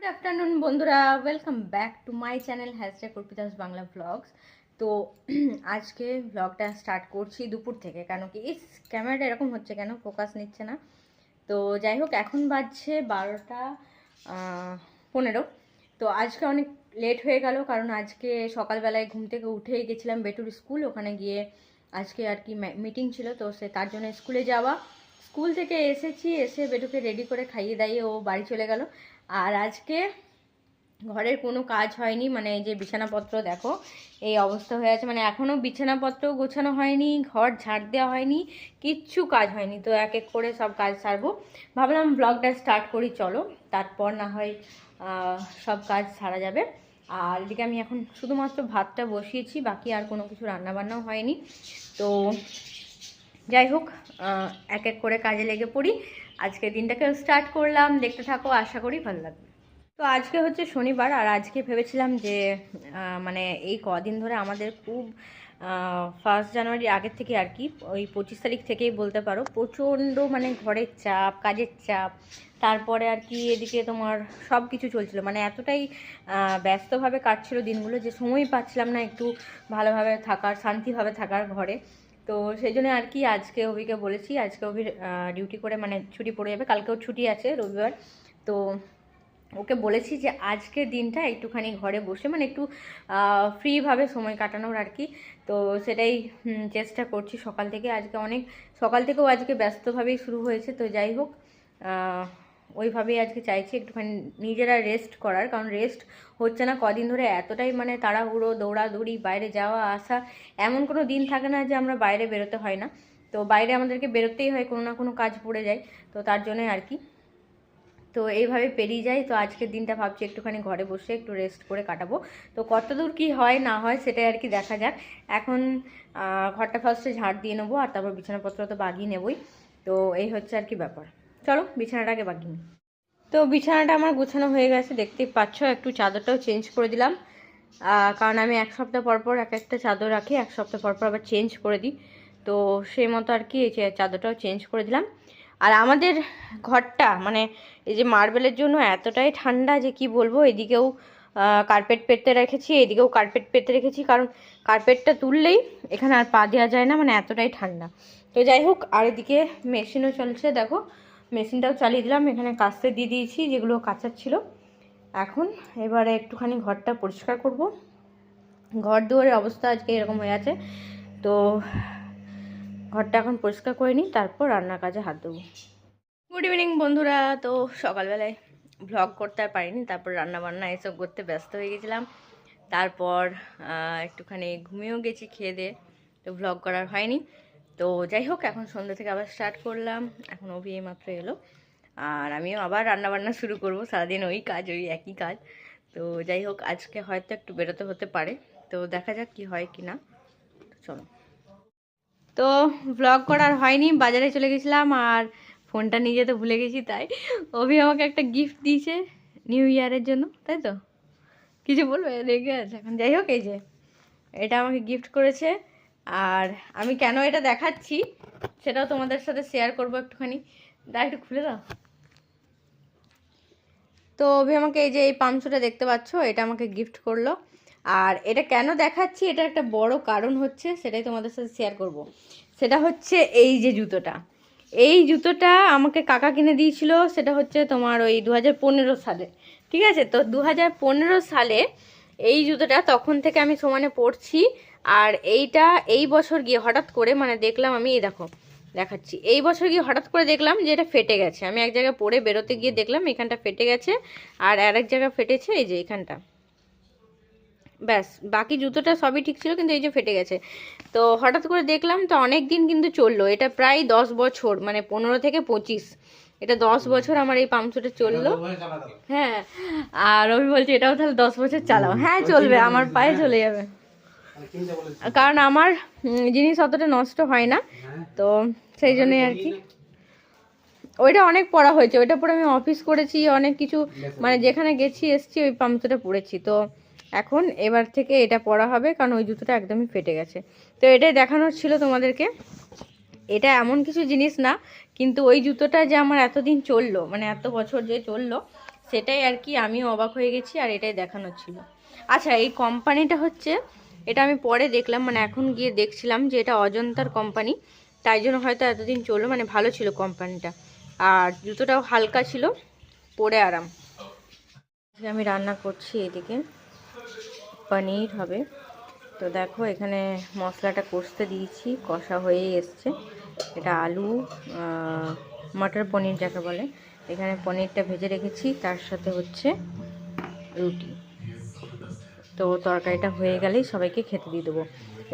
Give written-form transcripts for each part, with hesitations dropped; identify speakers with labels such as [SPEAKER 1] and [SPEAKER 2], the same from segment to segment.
[SPEAKER 1] Good afternoon বন্ধুরা, welcome back to my channel hashtag Arpita's Bangla blogs. তো আজকে ব্লগটা স্টার্ট করছি দুপুর থেকে, কেন কি এই ক্যামেরাটা এরকম হচ্ছে, কেন ফোকাস নিচ্ছে না। তো যাই হোক, এখন বাজছে 12টা 15। তো আজকে অনেক লেট হয়ে গেল, কারণ আজকে সকালবেলায় ঘুম থেকে উঠেই গেছিলাম বেটুর স্কুল, ওখানে গিয়ে আজকে আর কি মিটিং ছিল, তো সে তার জন্য স্কুলে যাওয়া। স্কুল থেকে এসেছি, এসে বেটুকে রেডি করে খাইয়ে দাইয়ে ও বাড়ি চলে গেল। আর আজকে ঘরের কোনো কাজ হয়নি, মানে এই যে বিছানাপত্র দেখো এই অবস্থা হয়ে আছে, মানে এখনও বিছানাপত্র গোছানো হয়নি, ঘর ঝাড় দেওয়া হয়নি, কিচ্ছু কাজ হয়নি। তো এক এক করে সব কাজ সারবো, ভাবলাম ব্লগটা স্টার্ট করি, চলো তারপর না হয় সব কাজ সারা যাবে। আর এদিকে আমি এখন শুধুমাত্র ভাতটা বসিয়েছি, বাকি আর কোনো কিছু রান্নাবান্নাও হয়নি। তো যাই হোক, এক এক করে কাজে লেগে পড়ি। আজকে দিনটাকে স্টার্ট করলাম, দেখতে থাকো, আশা করি ভালো লাগবে। তো আজকে হচ্ছে শনিবার, আর আজকে ভেবেছিলাম যে মানে এই কদিন ধরে আমাদের খুব 1 জানুয়ারি আগের থেকে আর কি, ওই 25 তারিখ থেকেই বলতে পারো, প্রচণ্ড মানে ঘরের চাপ, কাজের চাপ, তারপরে আর কি এদিকে তোমার সব কিছু চলছিল, মানে এতটাই ব্যস্তভাবে কাটছিল দিনগুলো যে সময় পাচ্ছিলাম না একটু ভালোভাবে থাকার, শান্তিভাবে থাকার ঘরে। তো সেই জন্য আর কি আজকে অভিকে বলেছি, আজকে অভির ডিউটি করে মানে ছুটি পড়ে যাবে, কালকেও ছুটি আছে রবিবার। তো ওকে বলেছি যে আজকের দিনটা একটুখানি ঘরে বসে মানে একটু ফ্রিভাবে সময় কাটানোর আর কি। তো সেটাই চেষ্টা করছি সকাল থেকে, আজকে অনেক সকাল থেকেও আজকে ব্যস্তভাবেই শুরু হয়েছে। তো যাই হোক, ওইভাবেই আজকে চাইছি একটুখানি নিজেরা রেস্ট করার, কারণ রেস্ট হচ্ছে না কদিন ধরে, এতটাই মানে তাড়াহুড়ো দৌড়াদৌড়ি, বাইরে যাওয়া আসা, এমন কোনো দিন থাকে না যে আমরা বাইরে বেরোতে হয় না। তো বাইরে আমাদেরকে বেরোতেই হয়, কোনো না কোনো কাজ পড়ে যায়, তো তার জন্যই আর কি। তো এইভাবে পেরিয়ে যায়। তো আজকের দিনটা ভাবছি একটুখানি ঘরে বসে একটু রেস্ট করে কাটাবো। তো কতদূর কি হয় না হয় সেটাই আর কি দেখা যাক। এখন ঘরটা ফার্স্টে ঝাড় দিয়ে নেবো, আর তারপর বিছানাপত্র তো বাগিয়ে নেবই। তো এই হচ্ছে আর কি ব্যাপার, চলো বিছানাটাকে বাগিয়ে নিই। তো বিছানাটা আমার গোছানো হয়ে গেছে, দেখতেই পাচ্ছ। একটু চাদরটাও চেঞ্জ করে দিলাম, কারণ আমি এক সপ্তাহ পর পর এক একটা চাদর রাখি, এক সপ্তাহ পর পর আবার চেঞ্জ করে দিই। তো সেই মতো আর কি এই চাদরটাও চেঞ্জ করে দিলাম। আর আমাদের ঘরটা মানে এই যে মার্বেলের জন্য এতটাই ঠান্ডা যে কি বলবো, এদিকেও কার্পেট পেতে রেখেছি, এদিকেও কার্পেট পেতে রেখেছি, কারণ কার্পেটটা তুললেই এখানে আর পা দেওয়া যায় না, মানে এতটাই ঠান্ডা। তো যাই হোক, আর এদিকে মেশিনও চলছে, দেখো মেশিনটাও চালিয়ে দিলাম, এখানে কাচতে দিয়ে দিয়েছি যেগুলো কাচার ছিল। এখন এবারে একটুখানি ঘরটা পরিষ্কার করব। ঘর দুয়ারের অবস্থা আজকে এরকম হয়ে আছে, তো ঘরটা এখন পরিষ্কার করে নিই, তারপর রান্নার কাজে হাত দেবো। গুড ইভিনিং বন্ধুরা। তো সকালবেলায় ভ্লগ করতে আর পারিনি, তারপর রান্নাবান্না এসব করতে ব্যস্ত হয়ে গেছিলাম। তারপর একটুখানি ঘুমিয়েও গেছি খেয়ে দিয়ে, তো ভ্লগ করার হয়নি। তো যাই হোক, এখন সন্ধ্যা থেকে আবার স্টার্ট করলাম। এখন অভি এইমাত্র এলো, আর আমিও আবার রান্নাবান্না শুরু করব। সারাদিন ওই কাজ, ওই একই কাজ। তো যাই হোক, আজকে হয়তো একটু বেরোতে হতে পারে, তো দেখা যাক কি হয় কি না। চলো। তো ভ্লগ করার হয়নি, বাজারে চলে গেছিলাম আর ফোনটা নিয়ে যেতে ভুলে গেছি, তাই অভি আমাকে একটা গিফট দিয়েছে নিউ ইয়ারের জন্য, তাই তো কিছু বলবে, রেগে আছে এখন। যাই হোক, এই যে এটা আমাকে গিফট করেছে, আর আমি কেন এটা দেখাচ্ছি সেটাও তোমাদের সাথে শেয়ার করবো একটুখানি। দাও একটু খুলে দাও। তো অভি আমাকে এই যে এই পামসুটা দেখতে পাচ্ছ, এটা আমাকে গিফট করলো। আর এটা কেন দেখাচ্ছি, এটা একটা বড় কারণ হচ্ছে, সেটাই তোমাদের সাথে শেয়ার করব। সেটা হচ্ছে এই যে জুতোটা, এই জুতোটা আমাকে কাকা কিনে দিয়েছিল, সেটা হচ্ছে তোমার ওই 2015 সালে, ঠিক আছে। তো 2015 সালে এই জুতোটা, তখন থেকে আমি সমানে পরছি। আর এইটা এই বছর গিয়ে হঠাৎ করে মানে দেখলাম আমি, এই দেখো দেখাচ্ছি, এই বছর গিয়ে হঠাৎ করে দেখলাম যে এটা ফেটে গেছে। আমি এক জায়গায় পরে বেরোতে গিয়ে দেখলাম এখানটা ফেটে গেছে, আর আরেক জায়গায় ফেটেছে এই যে এখানটা, ব্যাস। বাকি জুতোটা সবই ঠিক ছিল, কিন্তু এই যে ফেটে গেছে। তো হঠাৎ করে দেখলাম, তো অনেক দিন কিন্তু চললো এটা, প্রায় 10 বছর, মানে 15 থেকে 25, এটা 10 বছর আমার এই পাম্পসুটা চললো। হ্যাঁ, আর আমি বলছি এটাও তাহলে 10 বছর চালাও। হ্যাঁ চলবে, আমার পায়ে চলে যাবে, কারণ আমার জিনিস অতটা নষ্ট হয় না, তো সেই জন্যই আর কি। ওইটা অনেক পড়া হয়েছে, ওইটা পরে আমি অফিস করেছি, অনেক কিছু মানে যেখানে গেছি এসছি ওই পাম্পসুটা পরেছি। তো এখন এবার থেকে এটা পরা হবে, কারণ ওই জুতোটা একদমই ফেটে গেছে। তো এটাই দেখানোর ছিল তোমাদেরকে। এটা এমন কিছু জিনিস না, কিন্তু ওই জুতোটা যে আমার এতদিন চললো, মানে এত বছর যে চললো, সেটাই আর কি, আমিও অবাক হয়ে গেছি আর এটাই দেখানোর ছিল। আচ্ছা, এই কোম্পানিটা হচ্ছে, এটা আমি পরে দেখলাম, মানে এখন গিয়ে দেখছিলাম যে এটা অজন্তার কোম্পানি, তাই জন্য হয়তো এতদিন চললো, মানে ভালো ছিল কোম্পানিটা। আর জুতোটাও হালকা ছিল, পরে আরাম। আমি রান্না করছি, এদিকে পনির হবে। তো দেখো এখানে মশলাটা কষতে দিয়েছি, কষা হয়ে এসছে। এটা আলু মটর পনির যাকে বলে, এখানে পনিরটা ভেজে রেখেছি, তার সাথে হচ্ছে রুটি। তো তরকারিটা হয়ে গেলেই সবাইকে খেতে দিয়ে দেবো।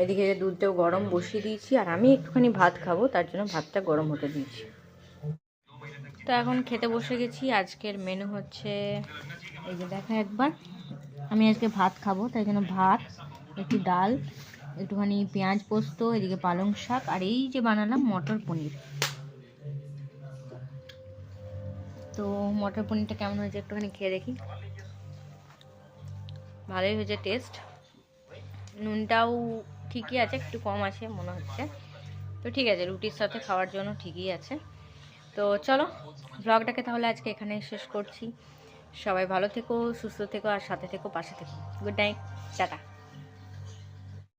[SPEAKER 1] এদিকে দুধটাও গরম বসিয়ে দিয়েছি, আর আমি একটুখানি ভাত খাবো, তার জন্য ভাতটা গরম হতে দিয়েছি। তো এখন খেতে বসে গেছি। আজকের মেনু হচ্ছে, এই যে দেখা একবার, আমি আজকে ভাত খাবো তাই জন্য ভাত, একটু ডাল, একটুখানি পেঁয়াজ পোস্ত, এদিকে পালং শাক, আর এই যে বানালাম মটর পনির। তো মটর পনিরটা কেমন হয়েছে একটুখানি খেয়ে দেখি। ভালোই হয়েছে টেস্ট, নুনটাও ঠিকই আছে, একটু কম আছে মনে হচ্ছে। তো ঠিক আছে, রুটির সাথে খাওয়ার জন্য ঠিকই আছে। তো চলো ব্লগটাকে তাহলে আজকে এখানে শেষ করছি। সবাই ভালো থেকো, সুস্থ থেকো, আর সাথে থেকো, পাশে থেকো। Good night, tata.